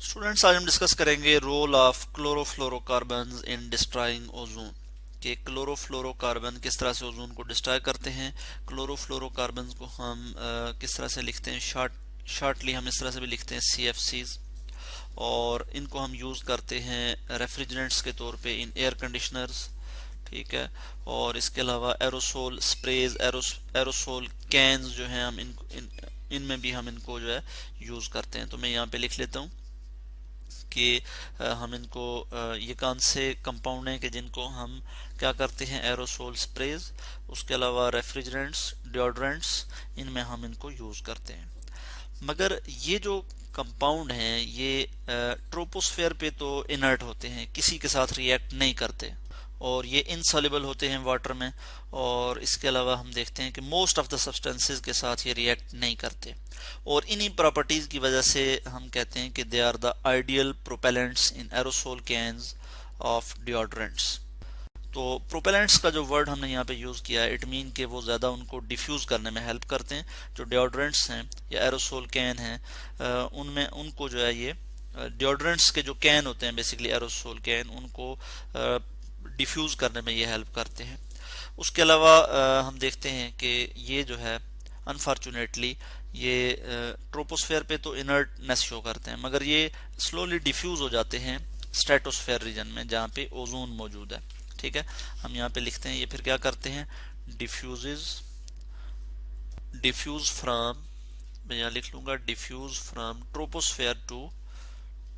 Students, आज हम discuss करेंगे role of chlorofluorocarbons in destroying ozone कि क्लोरोफ्लोरोकार्बन किस तरह से ओजोन को डिस्ट्रॉय करते हैं। क्लोरोफ्लोरोकार्बन्स को हम किस तरह से लिखते हैं, शॉर्टली हम इस तरह से भी लिखते हैं CFCs, और इनको हम यूज़ करते हैं रेफ्रिजरेंट्स के तौर पे इन एयर कंडीशनर्स। ठीक है। और इसके अलावा एरोसोल स्प्रेज, एरोसोल कैंस जो हैं हम इनमें भी हम इनको जो है यूज़ करते हैं। तो मैं यहाँ पे लिख लेता हूँ कि हम इनको ये कौन से कंपाउंड हैं कि जिनको हम क्या करते हैं, एरोसोल स्प्रेज, उसके अलावा रेफ्रिजरेंट्स, डिओड्रेंट्स, इनमें हम इनको यूज़ करते हैं। मगर ये जो कंपाउंड हैं ये ट्रोपोस्फेयर पे तो इनर्ट होते हैं, किसी के साथ रिएक्ट नहीं करते, और ये इनसॉल्युबल होते हैं वाटर में। और इसके अलावा हम देखते हैं कि मोस्ट ऑफ द सब्सटेंसेस के साथ ये रिएक्ट नहीं करते, और इन्हीं प्रॉपर्टीज की वजह से हम कहते हैं कि they are the ideal propellants in aerosol cans of deodorants. तो प्रोपेलेंट्स का जो वर्ड हमने यहाँ पे यूज़ किया है, इट मीन कि वो ज़्यादा उनको डिफ्यूज़ करने में हेल्प करते हैं। जो डिओड्रेंट्स हैं या एरोसोल कैन हैं उनमें उनको जो है ये डिओड्रेंट्स के जो कैन होते हैं, बेसिकली एरोसोल कैन, उनको डिफ्यूज़ करने में ये हेल्प करते हैं। उसके अलावा हम देखते हैं कि ये जो है अनफॉर्चुनेटली ये ट्रोपोस्फेयर पे तो इनर्टनेस शो करते हैं, मगर ये स्लोली डिफ्यूज़ हो जाते हैं स्ट्रेटोस्फेयर रीजन में जहाँ पे ओजोन मौजूद है। ठीक है, हम यहाँ पे लिखते हैं ये फिर क्या करते हैं, डिफ्यूज फ्रॉम, मैं यहाँ लिख लूंगा diffuse from troposphere to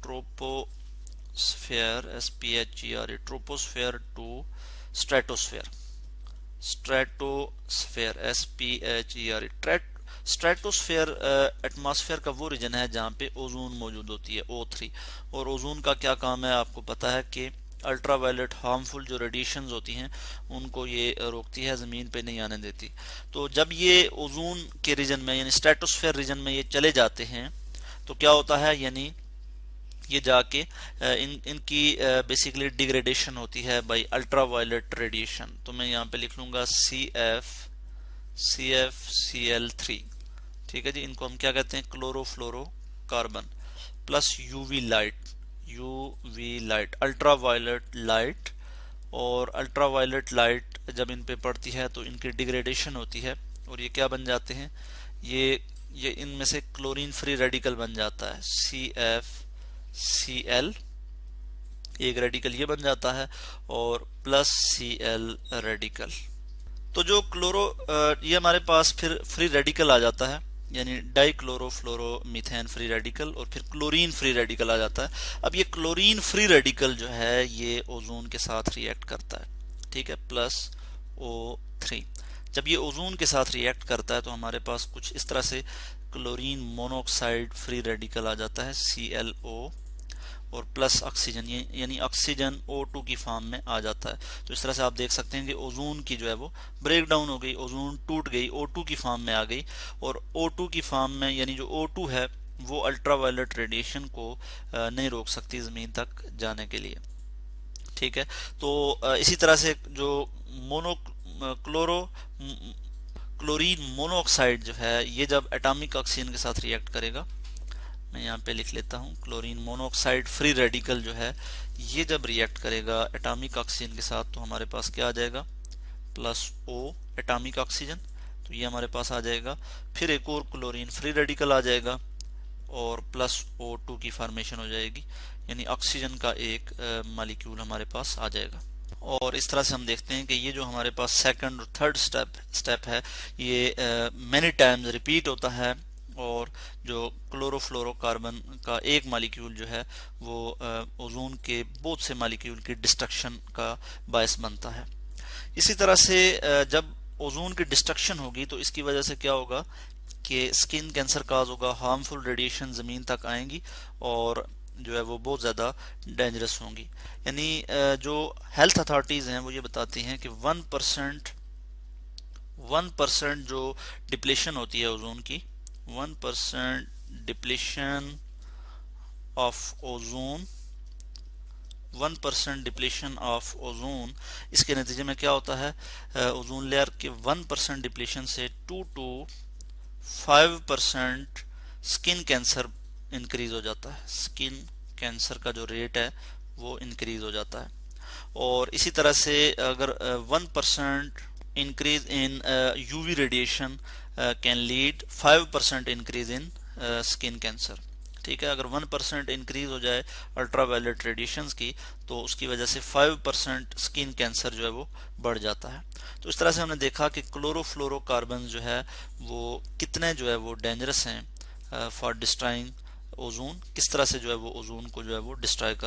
troposphere, SPHER, troposphere to stratosphere, SPHER। Stratosphere atmosphere का वो रीजन है जहाँ पे ओजोन मौजूद होती है, O3। और ओजोन का क्या काम है, आपको पता है कि अल्ट्रावायलेट हार्मफुल जो रेडिएशंस होती हैं उनको ये रोकती है, ज़मीन पे नहीं आने देती। तो जब ये ओजोन के रीजन में यानी स्ट्रेटोस्फेयर रीजन में ये चले जाते हैं तो क्या होता है, यानी ये जाके इनकी बेसिकली डिग्रेडेशन होती है बाय अल्ट्रावायलेट रेडिएशन। तो मैं यहाँ पे लिख लूँगा CFCl3। ठीक है जी, इनको हम क्या कहते हैं, chlorofluorocarbon plus UV light, ultraviolet light. और अल्ट्रावायलेट लाइट जब इन पे पड़ती है तो इनकी डिग्रेडेशन होती है, और ये क्या बन जाते हैं, ये इनमें से क्लोरीन फ्री रेडिकल बन जाता है, CFCl, एक रेडिकल ये बन जाता है, और प्लस Cl रेडिकल। तो जो ये हमारे पास फिर फ्री रेडिकल आ जाता है, यानी डाइक्लोरोफ्लोरोमीथेन फ्री रेडिकल, और फिर क्लोरीन फ्री रेडिकल आ जाता है। अब ये क्लोरीन फ्री रेडिकल जो है ये ओजोन के साथ रिएक्ट करता है, ठीक है, प्लस O3। जब ये ओजोन के साथ रिएक्ट करता है तो हमारे पास कुछ इस तरह से क्लोरीन मोनोऑक्साइड फ्री रेडिकल आ जाता है, ClO, और प्लस ऑक्सीजन, यानी ऑक्सीजन O2 की फॉर्म में आ जाता है। तो इस तरह से आप देख सकते हैं कि ओजोन की जो है वो ब्रेक डाउन हो गई, ओजोन टूट गई, O2 की फॉर्म में आ गई, और O2 की फॉर्म में यानी जो O2 है वो अल्ट्रावायलेट रेडिएशन को नहीं रोक सकती ज़मीन तक जाने के लिए। ठीक है, तो इसी तरह से जो क्लोरीन मोनोऑक्साइड जो है ये जब एटॉमिक ऑक्सीजन के साथ रिएक्ट करेगा, मैं यहाँ पे लिख लेता हूँ, क्लोरीन मोनोऑक्साइड फ्री रेडिकल जो है ये जब रिएक्ट करेगा एटॉमिक ऑक्सीजन के साथ तो हमारे पास क्या आ जाएगा, प्लस O एटॉमिक ऑक्सीजन, तो ये हमारे पास आ जाएगा। फिर एक और क्लोरीन फ्री रेडिकल आ जाएगा और प्लस O2 की फॉर्मेशन हो जाएगी, यानी ऑक्सीजन का एक मॉलिक्यूल हमारे पास आ जाएगा। और इस तरह से हम देखते हैं कि ये जो हमारे पास सेकंड और थर्ड स्टेप है ये मैनी टाइम्स रिपीट होता है, और जो क्लोरोफ्लोरोकार्बन का एक मॉलिक्यूल जो है वो ओजोन के बहुत से मॉलिक्यूल की डिस्ट्रक्शन का बायस बनता है। इसी तरह से जब ओजोन की डिस्ट्रक्शन होगी तो इसकी वजह से क्या होगा कि स्किन कैंसर काज होगा, हार्मफुल रेडिएशन ज़मीन तक आएंगी और जो है वो बहुत ज़्यादा डेंजरस होंगी। यानी जो हेल्थ अथॉरिटीज़ हैं वो ये बताती हैं कि 1% जो डिप्लेशन होती है ओजोन की, 1% depletion of ozone, 1% depletion of ozone, इसके नतीजे में क्या होता है, ओजोन लेयर के 1% डिप्लेशन से 2 to 5% स्किन कैंसर इंक्रीज हो जाता है, स्किन कैंसर का जो रेट है वो इंक्रीज हो जाता है। और इसी तरह से अगर 1% increase in UV radiation can lead 5% increase in skin cancer. ठीक है, अगर 1% इंक्रीज हो जाए अल्ट्रावायलेट रेडिएशंस की तो उसकी वजह से 5% स्किन कैंसर जो है वो बढ़ जाता है। तो इस तरह से हमने देखा कि क्लोरोफ्लोरोकार्बन जो है वो कितने जो है वो डेंजरस हैं फॉर डिस्ट्रॉइंग ओजोन, किस तरह से जो है वो ओजोन को जो है वो डिस्ट्रॉय कर